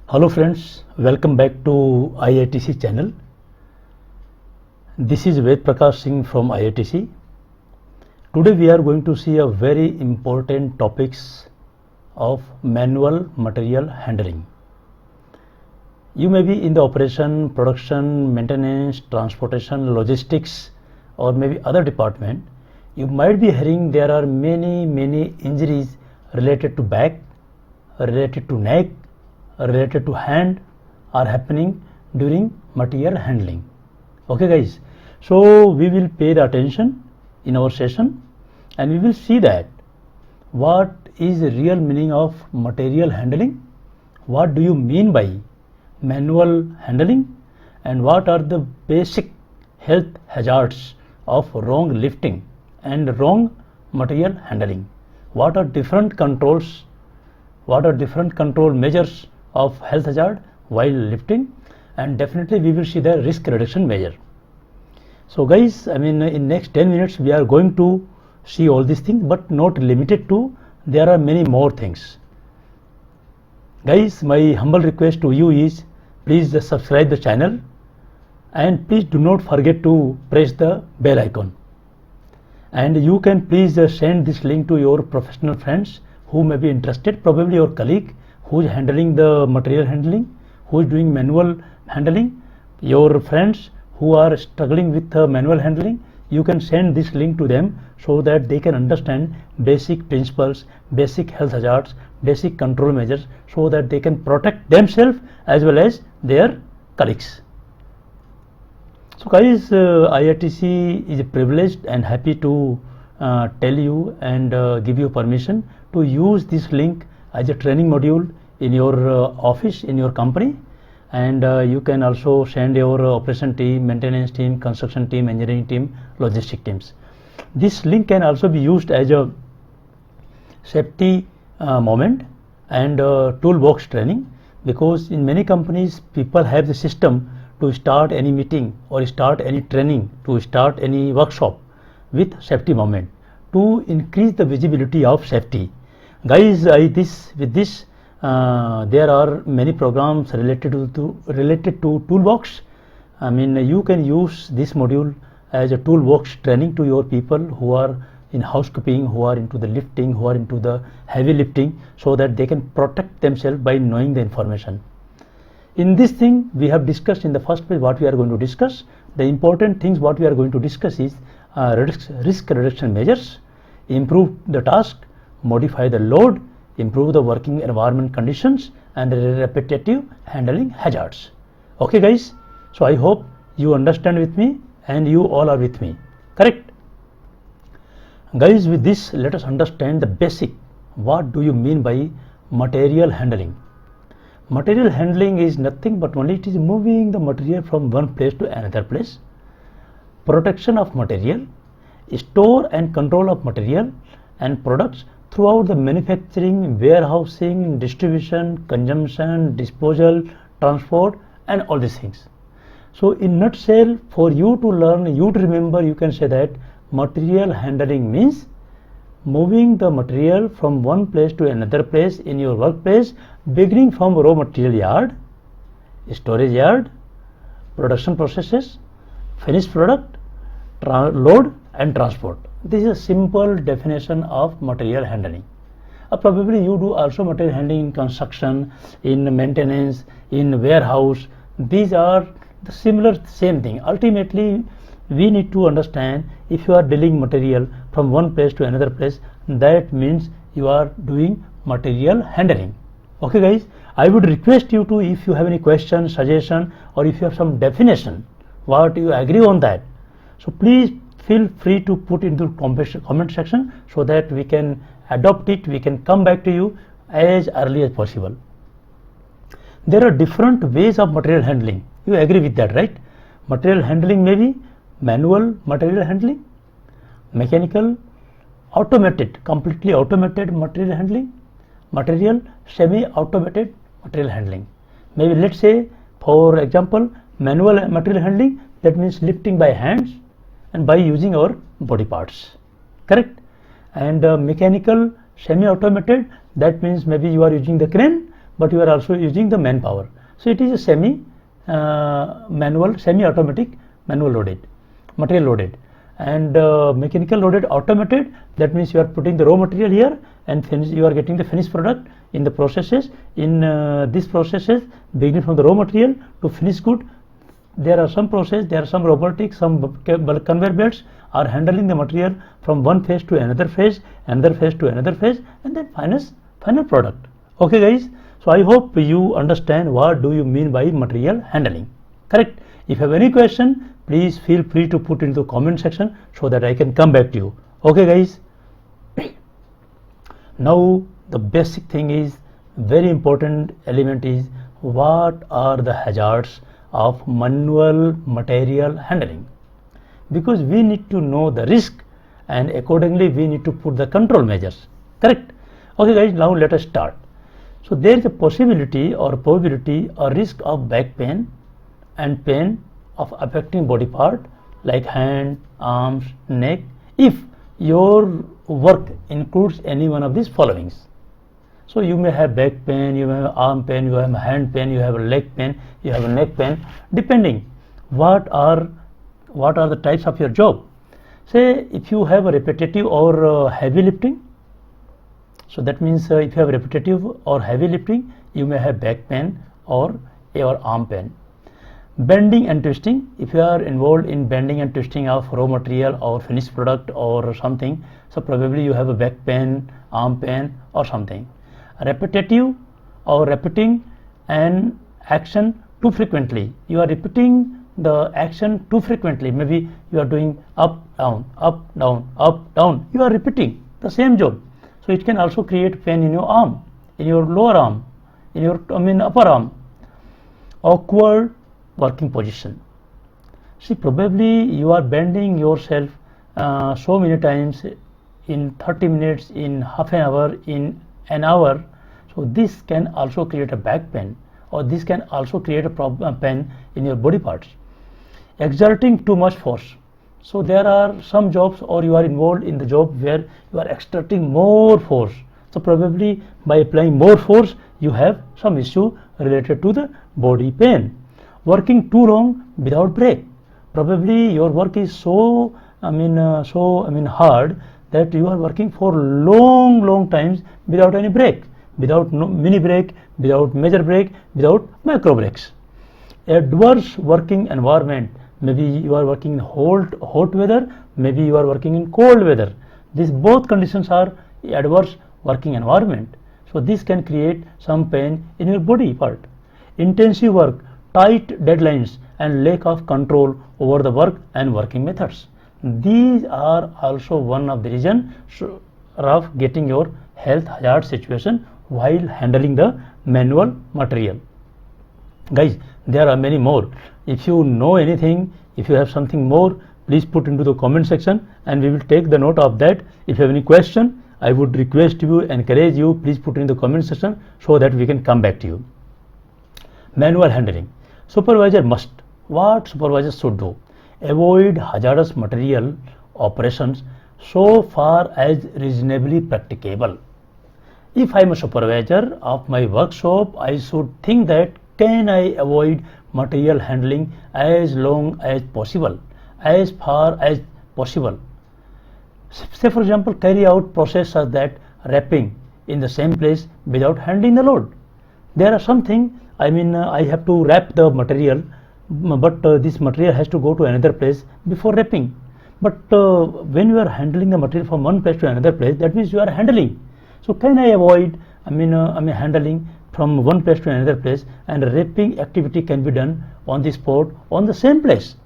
Hello friends, welcome back to IITC channel. This is Ved Prakash Singh from IITC. Today we are going to see a very important topics of manual material handling. You may be in the operation, production, maintenance, transportation, logistics, or maybe other department. You might be hearing there are many injuries related to back, related to neck, related to hand are happening during material handling. Okay guys, so we will pay the attention in our session and we will see that what is the real meaning of material handling, what do you mean by manual handling, and what are the basic health hazards of wrong lifting and wrong material handling, what are different control measures of health hazard while lifting, and definitely we will see the risk reduction measure. So guys, in next 10 minutes we are going to see all these things, but not limited to, there are many more things. Guys, my humble request to you is please subscribe the channel and please do not forget to press the bell icon, and you can please send this link to your professional friends who may be interested, probably your colleague who is handling the material handling, who is doing manual handling, your friends who are struggling with manual handling. You can send this link to them so that they can understand basic principles, basic health hazards, basic control measures, so that they can protect themselves as well as their colleagues. So guys, IITC is privileged and happy to tell you and give you permission to use this link as a training module in your office, in your company, and you can also send your operation team, maintenance team, construction team, engineering team, logistic teams. This link can also be used as a safety moment and toolbox training, because in many companies people have the system to start any meeting or start any training, to start any workshop with safety moment to increase the visibility of safety. Guys, there are many programs related to toolbox. You can use this module as a toolbox training to your people who are in housekeeping, who are into the lifting, who are into the heavy lifting, so that they can protect themselves by knowing the information. In this thing we have discussed in the first page what we are going to discuss. The important things what we are going to discuss is risk reduction measures, improve the task, modify the load, improve the working environment conditions, and repetitive handling hazards. Okay guys, so I hope you understand with me and you all are with me, correct? Guys, with this let us understand the basic, what do you mean by material handling. Material handling is nothing but only it is moving the material from one place to another place, protection of material, store and control of material and products throughout the manufacturing, warehousing, distribution, consumption, disposal, transport, and all these things. So in nutshell, for you to learn, you to remember, you can say that material handling means moving the material from one place to another place in your workplace, beginning from raw material yard, storage yard, production processes, finished product, load and transport. This is a simple definition of material handling. Probably you do also material handling in construction, in maintenance, in warehouse. These are the same thing. Ultimately we need to understand, if you are dealing material from one place to another place, that means you are doing material handling. Okay guys, I would request you to, if you have any question, suggestion, or if you have some definition, what you agree on that, so please feel free to put into comment section so that we can adopt it, we can come back to you as early as possible. There are different ways of material handling. You agree with that, right? Material handling may be manual material handling, mechanical, automated, completely automated material handling, semi-automated material handling. Maybe let's say, for example, manual material handling, that means lifting by hands and by using our body parts, correct? And mechanical semi-automated, that means maybe you are using the crane, but you are also using the manpower. So it is a semi-manual, semi-automatic, manual loaded, material loaded, and mechanical loaded, automated. That means you are putting the raw material here and you are getting the finished product in the processes. In these processes, beginning from the raw material to finished good, there are some process, there are some robotics, some conveyor belts are handling the material from one phase to another phase to another phase, and then final product. Okay guys, so I hope you understand what do you mean by material handling. Correct? If you have any question, please feel free to put into the comment section so that I can come back to you. Okay guys, now the basic thing is, very important element is, what are the hazards of manual material handling? Because we need to know the risk, and accordingly we need to put the control measures. Correct? Okay guys, now let us start. So there is a possibility or probability or risk of back pain and pain of affecting body part like hand, arms, neck, if your work includes any one of these followings. So you may have back pain, you may have arm pain, you have hand pain, you have leg pain, you have neck pain, depending what are the types of your job. Say if you have a repetitive or heavy lifting, so that means if you have repetitive or heavy lifting, you may have back pain or arm pain. Bending and twisting, if you are involved in bending and twisting of raw material or finished product or something, so probably you have a back pain, arm pain or something. Repetitive or repeating an action too frequently, you are repeating the action too frequently, maybe you are doing up, down, you are repeating the same job. So it can also create pain in your arm, in your lower arm, in your upper arm. Awkward working position. See, probably you are bending yourself so many times in 30 minutes, in half an hour, in an hour. So this can also create a back pain, or this can also create a pain in your body parts. Exerting too much force. So there are some jobs, or you are involved in the job where you are exerting more force. So probably by applying more force, you have some issue related to the body pain. Working too long without break. Probably your work is so hard that you are working for long times without any break, without mini break, without major break, without micro breaks. Adverse working environment. Maybe you are working in hot weather, maybe you are working in cold weather. These both conditions are adverse working environment. So this can create some pain in your body part. Intensive work, tight deadlines and lack of control over the work and working methods. These are also one of the reasons of getting your health hazard situation while handling the manual material. Guys, there are many more. If you know anything, if you have something more, please put into the comment section and we will take the note of that. If you have any question, I would request you, encourage you, please put in the comment section so that we can come back to you. Manual handling. Supervisor must. What supervisors should do? Avoid hazardous material operations so far as reasonably practicable. If I am a supervisor of my workshop, I should think that can I avoid material handling as long as possible, as far as possible. Say for example, carry out process such that wrapping in the same place without handling the load. There are something, I have to wrap the material, but this material has to go to another place before wrapping. But when you are handling the material from one place to another place, that means you are handling. So can I avoid handling from one place to another place, and wrapping activity can be done on the spot on the same place.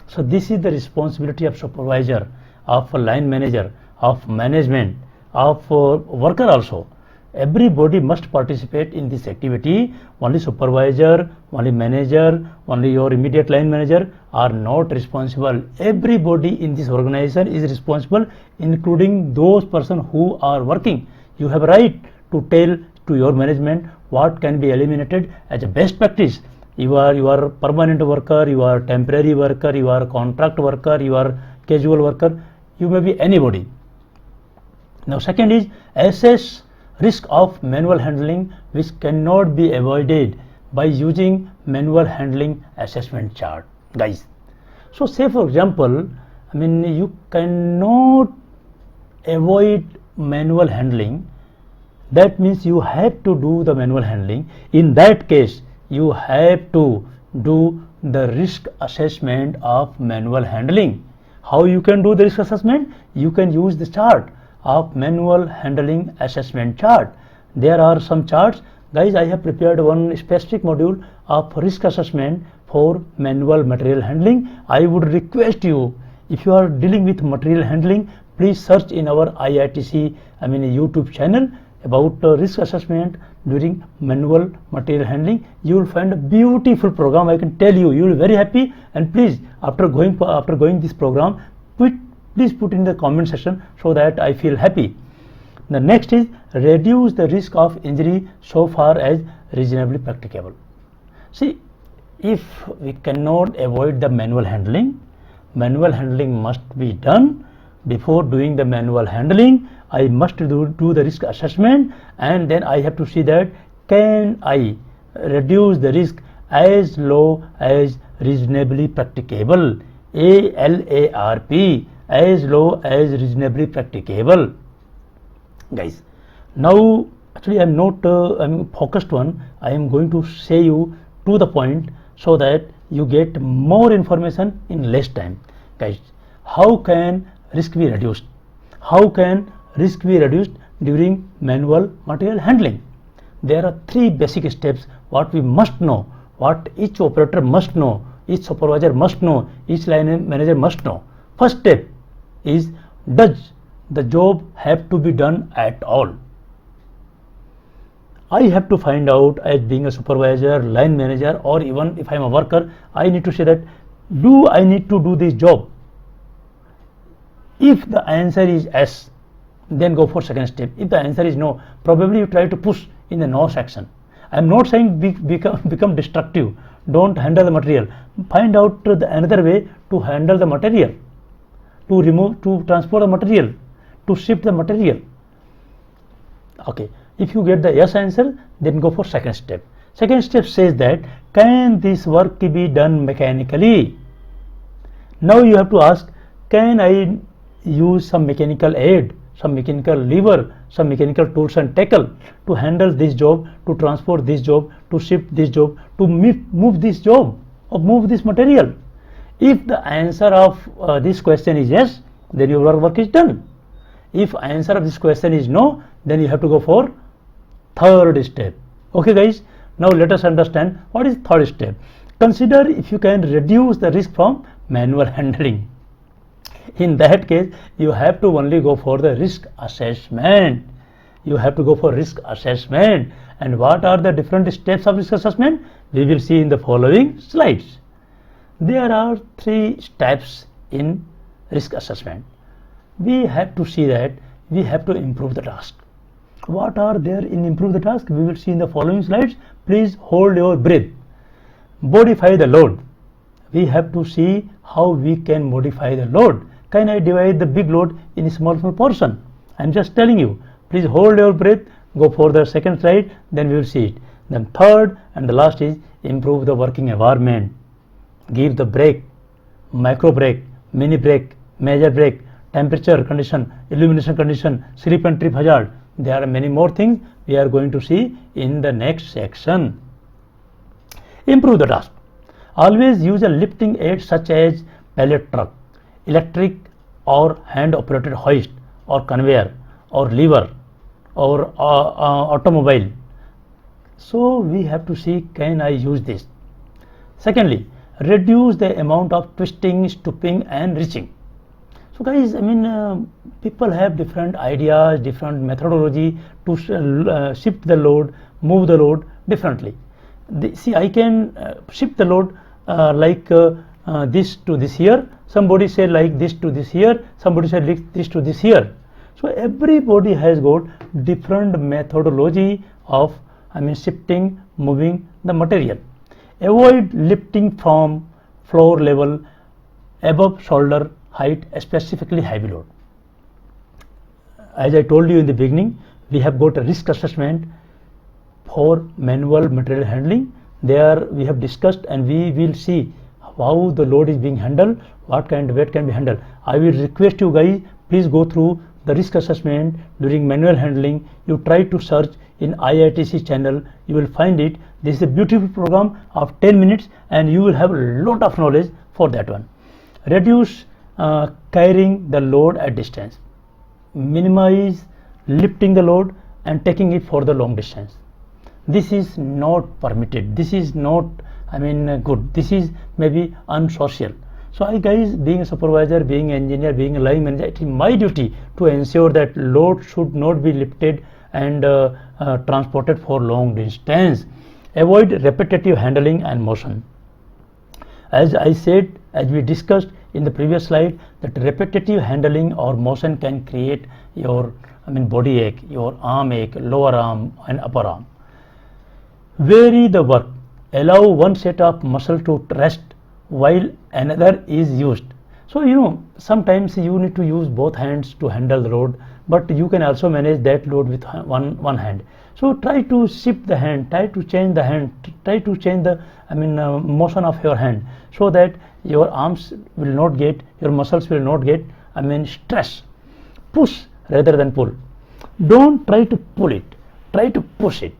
So this is the responsibility of supervisor, of a line manager, of management, of worker also. Everybody must participate in this activity. Only supervisor, only manager, only your immediate line manager are not responsible. Everybody in this organization is responsible, including those persons who are working. You have a right to tell to your management what can be eliminated as a best practice. You are permanent worker, you are temporary worker, you are contract worker, you are casual worker, you may be anybody. Now second is assess risk of manual handling which cannot be avoided by using manual handling assessment chart, guys. So say for example, you cannot avoid manual handling. That means you have to do the manual handling. In that case, you have to do the risk assessment of manual handling. How you can do the risk assessment? You can use the chart of manual handling assessment chart. There are some charts. Guys, I have prepared one specific module of risk assessment for manual material handling. I would request you, if you are dealing with material handling, please search in our IITC YouTube channel about risk assessment during manual material handling. You will find a beautiful program. I can tell you, you will be very happy. And please, after going this program, please put in the comment section so that I feel happy. The next is reduce the risk of injury so far as reasonably practicable. See, if we cannot avoid the manual handling must be done. Before doing the manual handling, I must do the risk assessment, and then I have to see that can I reduce the risk as low as reasonably practicable. ALARP, as low as reasonably practicable. Guys, now actually I am not focused one. I am going to say you to the point so that you get more information in less time. Guys, how can risk be reduced? How can risk be reduced during manual material handling? There are 3 basic steps what we must know, what each operator must know, each supervisor must know, each line manager must know. First step is, does the job have to be done at all? I have to find out, as being a supervisor, line manager, or even if I am a worker, I need to say that, do I need to do this job? If the answer is yes, then go for second step. If the answer is no, probably you try to push in the no section. I am not saying become destructive. Don't handle the material. Find out another way to handle the material, to transport the material, to ship the material. Okay. If you get the yes answer, then go for second step. Second step says that, can this work be done mechanically? Now you have to ask, can I use some mechanical aid, some mechanical lever, some mechanical tools and tackle to handle this job, to transport this job, to ship this job, to move this job or move this material? If the answer of this question is yes, then your work is done. If answer of this question is no, then you have to go for third step. Okay guys, now let us understand what is third step. Consider if you can reduce the risk from manual handling. In that case, you have to only go for the risk assessment. You have to go for risk assessment. And what are the different steps of risk assessment? We will see in the following slides. There are 3 steps in risk assessment. We have to see that we have to improve the task. What are there in improve the task? We will see in the following slides. Please hold your breath. Modify the load. We have to see how we can modify the load. Can I divide the big load in a small portion? I am just telling you. Please hold your breath. Go for the second slide. Then we will see it. Then third and the last is improve the working environment. Give the brake, micro brake, mini brake, major brake, temperature condition, illumination condition, slip and trip hazard. There are many more things we are going to see in the next section. Improve the task. Always use a lifting aid such as pallet truck, electric or hand operated hoist or conveyor or lever or automobile. So we have to see, can I use this? Secondly, reduce the amount of twisting, stooping and reaching. So guys, people have different ideas, different methodology to shift the load, move the load differently. See, I can shift the load like this to this here. Somebody said like this to this here. Somebody said like this to this here. So everybody has got different methodology of shifting, moving the material. Avoid lifting from floor level above shoulder height, specifically heavy load. As I told you in the beginning, we have got a risk assessment for manual material handling. There we have discussed, and we will see how the load is being handled, what kind of weight can be handled. I will request you guys, please go through the risk assessment during manual handling. You try to search in IITC channel, you will find it. This is a beautiful program of 10 minutes and you will have a lot of knowledge for that one. Reduce carrying the load at distance. Minimize lifting the load and taking it for the long distance. This is not permitted. This is not, good. This is maybe unsocial. So I guys, being a supervisor, being an engineer, being a line manager, it is my duty to ensure that load should not be lifted and transported for long distance. Avoid repetitive handling and motion. As I said, as we discussed in the previous slide, that repetitive handling or motion can create your body ache, your arm ache, lower arm and upper arm. Vary the work. Allow one set of muscle to rest while another is used. So sometimes you need to use both hands to handle the load, but you can also manage that load with one hand. So try to shift the hand, try to change the hand, try to change the motion of your hand, so that your arms will not get, your muscles will not get stress. Push rather than pull. Don't try to pull it, try to push it.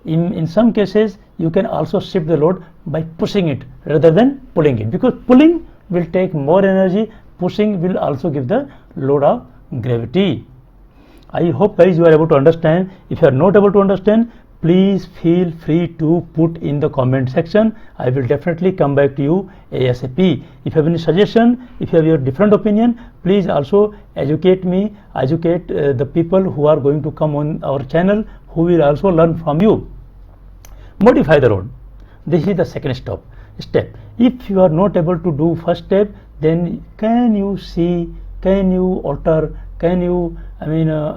In some cases you can also shift the load by pushing it rather than pulling it, because pulling will take more energy, pushing will also give the load of gravity. I hope guys you are able to understand. If you are not able to understand, please feel free to put in the comment section. I will definitely come back to you ASAP. If you have any suggestion, if you have your different opinion, please also educate me, educate the people who are going to come on our channel, who will also learn from you. Modify the load. This is the second step. If you are not able to do first step, then can you see, can you alter, can you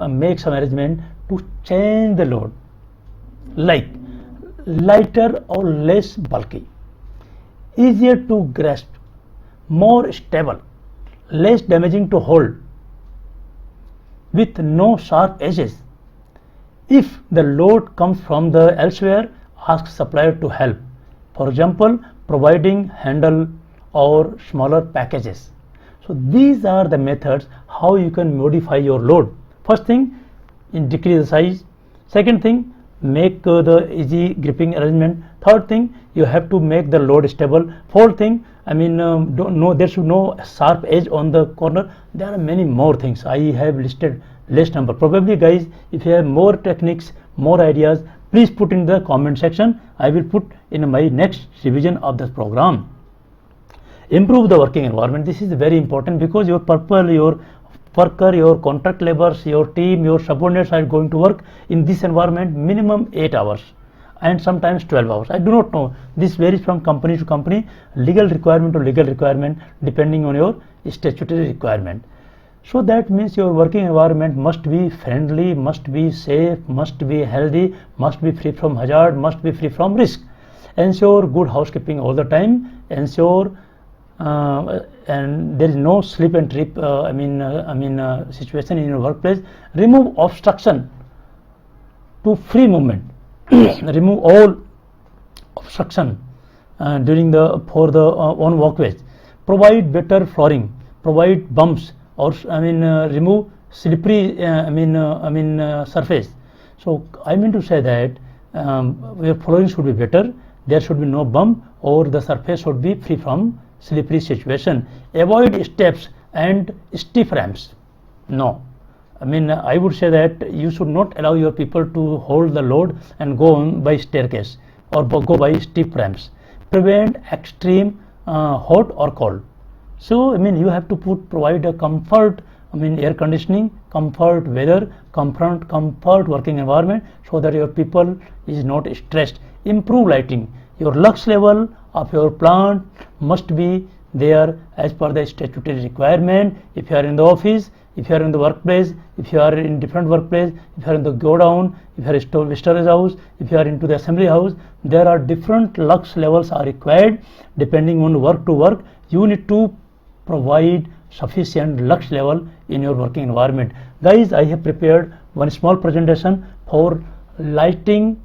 make some arrangement to change the load, like lighter or less bulky, easier to grasp, more stable, less damaging to hold, with no sharp edges. If the load comes from the elsewhere, ask supplier to help. For example, providing handle or smaller packages. So these are the methods how you can modify your load. First thing, decrease the size. Second thing, make the easy gripping arrangement. Third thing, you have to make the load stable. Fourth thing, there should no sharp edge on the corner. There are many more things. I have listed less number. Probably guys, if you have more techniques, more ideas, please put in the comment section. I will put in my next revision of this program. Improve the working environment. This is very important, because your people, your worker, your contract laborers, your team, your subordinates are going to work in this environment minimum 8 hours and sometimes 12 hours. I do not know. This varies from company to company, legal requirement to legal requirement, depending on your statutory requirement. So that means your working environment must be friendly, must be safe, must be healthy, must be free from hazard, must be free from risk. Ensure good housekeeping all the time. Ensure and there is no slip and trip situation in your workplace. Remove obstruction to free movement. Remove all obstruction for the on walkways. Provide better flooring. Provide bumps, or remove slippery surface. So I mean to say that your flooring should be better. There should be no bump, or the surface should be free from slippery situation. Avoid steps and stiff ramps. No, I would say that you should not allow your people to hold the load and go on by staircase or go by steep ramps. Prevent extreme hot or cold. So you have to provide a comfort, air conditioning, comfort weather, comfort working environment, so that your people is not stressed. Improve lighting. Your lux level of your plant must be there as per the statutory requirement. If you are in the office, if you are in the workplace, if you are in different workplace, if you are in the godown, if you are in storage house, if you are into the assembly house, there are different lux levels are required. Depending on work to work, you need to provide sufficient lux level in your working environment. Guys, I have prepared one small presentation for lighting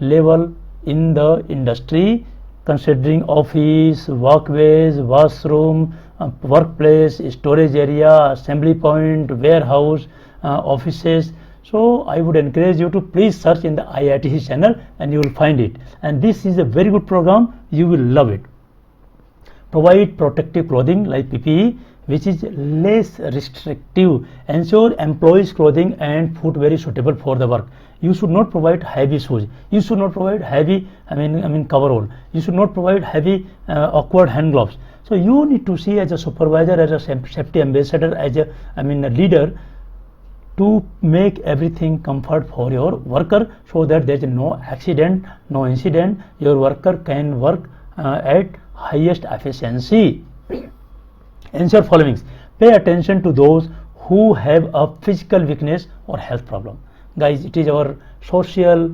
level in the industry, considering office, walkways, washroom, workplace, storage area, assembly point, warehouse, offices. So I would encourage you to please search in the IITC channel and you will find it. And this is a very good program. You will love it. Provide protective clothing like PPE, which is less restrictive. Ensure employees' clothing and footwear is suitable for the work. You should not provide heavy shoes. You should not provide heavy, coverall. You should not provide heavy, awkward hand gloves. So you need to see as a supervisor, as a safety ambassador, as a, a leader, to make everything comfort for your worker, so that there is no accident, no incident. Your worker can work at highest efficiency. Ensure following. Pay attention to those who have a physical weakness or health problem. Guys, it is our social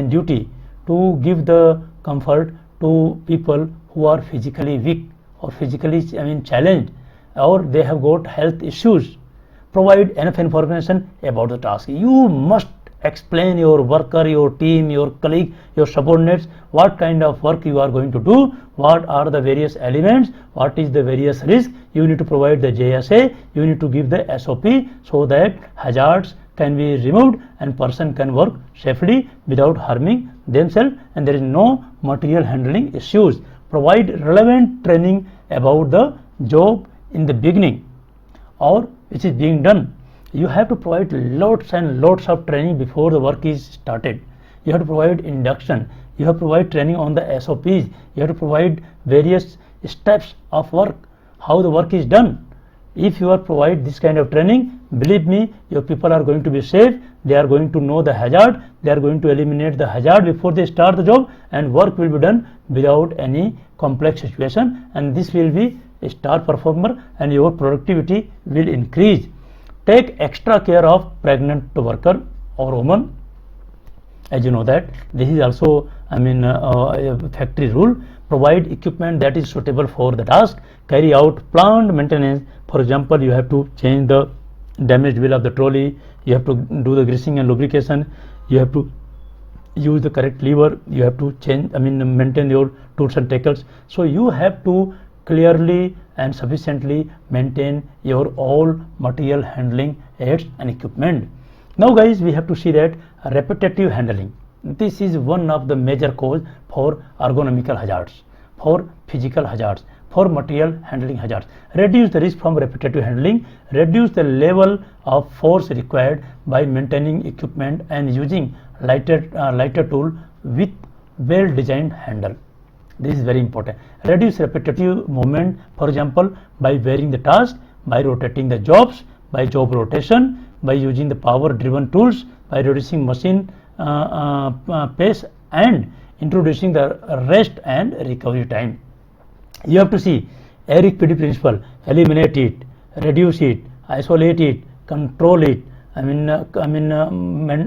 duty to give the comfort to people who are physically weak or physically challenged, or they have got health issues. Provide enough information about the task. You must explain your worker, your team, your colleague, your subordinates what kind of work you are going to do, what are the various elements, what is the various risk. You need to provide the JSA, you need to give the SOP, so that hazards can be removed and person can work safely without harming themselves, and there is no material handling issues. Provide relevant training about the job in the beginning or which is being done. You have to provide lots and lots of training before the work is started. You have to provide induction. You have to provide training on the SOPs. You have to provide various steps of work, how the work is done. If you are provide this kind of training, believe me, your people are going to be safe. They are going to know the hazard. They are going to eliminate the hazard before they start the job, and work will be done without any complex situation, and this will be a star performer and your productivity will increase. Take extra care of pregnant worker or woman. As you know that this is also a factory rule. Provide equipment that is suitable for the task. Carry out planned maintenance. For example, you have to change the damaged wheel of the trolley. You have to do the greasing and lubrication. You have to use the correct lever. You have to change, maintain your tools and tackles. So you have to clearly and sufficiently maintain your all material handling aids and equipment. Now guys, we have to see that repetitive handling. This is one of the major cause for ergonomical hazards, for physical hazards, for material handling hazards. Reduce the risk from repetitive handling. Reduce the level of force required by maintaining equipment and using lighter tool with well-designed handle. This is very important. Reduce repetitive movement, for example, by varying the task, by rotating the jobs, by job rotation, by using the power-driven tools, by reducing machine pace, and introducing the rest and recovery time. You have to see Eric PD principle. Eliminate it, reduce it, isolate it, control it,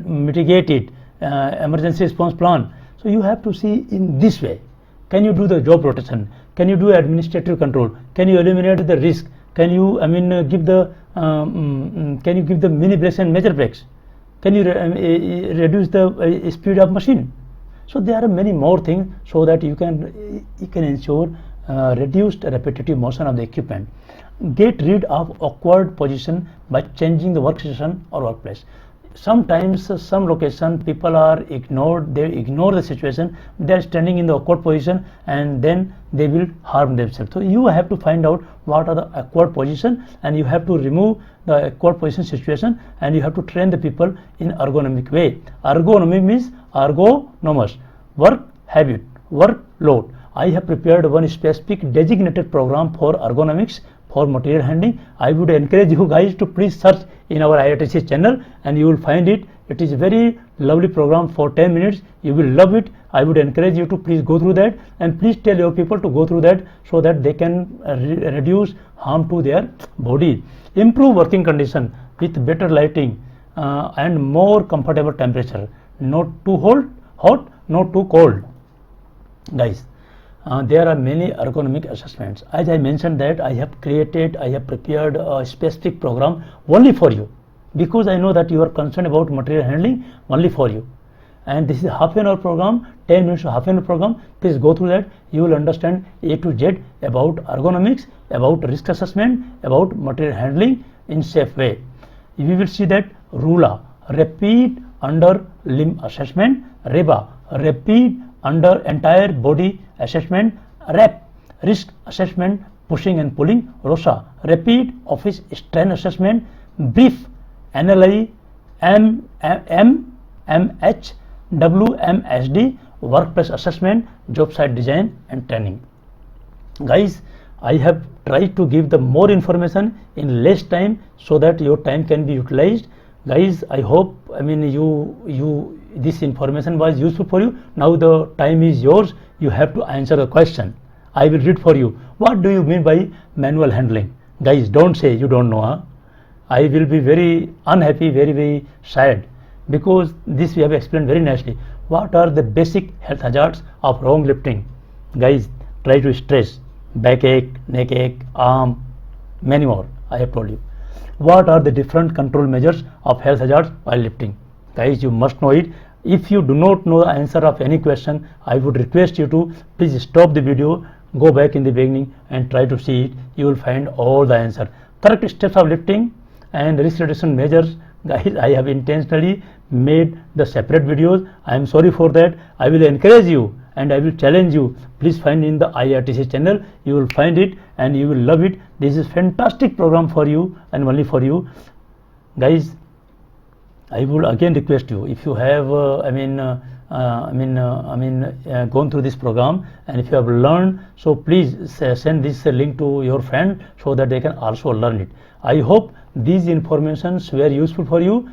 mitigate it, emergency response plan. So you have to see in this way. Can you do the job rotation? Can you do administrative control? Can you eliminate the risk? Can you give the mini brakes and major brakes? Can you reduce the speed of machine? So there are many more things, so that you can ensure reduced repetitive motion of the equipment. Get rid of awkward position by changing the workstation or workplace. Sometimes some location people are ignored, they ignore the situation, they are standing in the awkward position and then they will harm themselves. So you have to find out what are the awkward position, and you have to remove the awkward position situation, and you have to train the people in ergonomic way. Ergonomic means ergonomous, work habit, work load. I have prepared one specific designated program for ergonomics for material handling. I would encourage you guys to please search in our IITC channel and you will find it. It is a very lovely program for 10 minutes. You will love it. I would encourage you to please go through that, and please tell your people to go through that, so that they can reduce harm to their body. Improve working condition with better lighting and more comfortable temperature. Not too hot, not too cold. Guys, there are many ergonomic assessments. As I mentioned that I have prepared a specific program only for you. because I know that you are concerned about material handling only for you. And this is a half an hour program, 10 minutes to half an hour program. Please go through that. You will understand A to Z about ergonomics, about risk assessment, about material handling in safe way. We will see that RULA, rapid under limb assessment, REBA, rapid under entire body assessment, RAP, risk assessment, pushing and pulling, ROSA, rapid office strain assessment, brief, NLI, MH, WMSD, workplace assessment, job site design and training. Guys, I have tried to give the more information in less time so that your time can be utilized. Guys, I hope this information was useful for you. Now the time is yours. You have to answer a question. I will read for you. What do you mean by manual handling? Guys, don't say you don't know. Huh? I will be very unhappy, very sad, because this we have explained very nicely. What are the basic health hazards of wrong lifting? Guys, try to stress. Backache, neck ache, arm, many more I have told you. What are the different control measures of health hazards while lifting? Guys, you must know it. If you do not know the answer of any question, I would request you to please stop the video, go back in the beginning and try to see it. You will find all the answer. Correct steps of lifting and risk reduction measures. Guys, I have intentionally made the separate videos. I am sorry for that. I will encourage you and I will challenge you. Please find in the IITC channel. You will find it and you will love it. This is fantastic program for you and only for you. Guys, I would again request you, if you have gone through this program and if you have learned, so please send this link to your friend so that they can also learn it. I hope these informations were useful for you.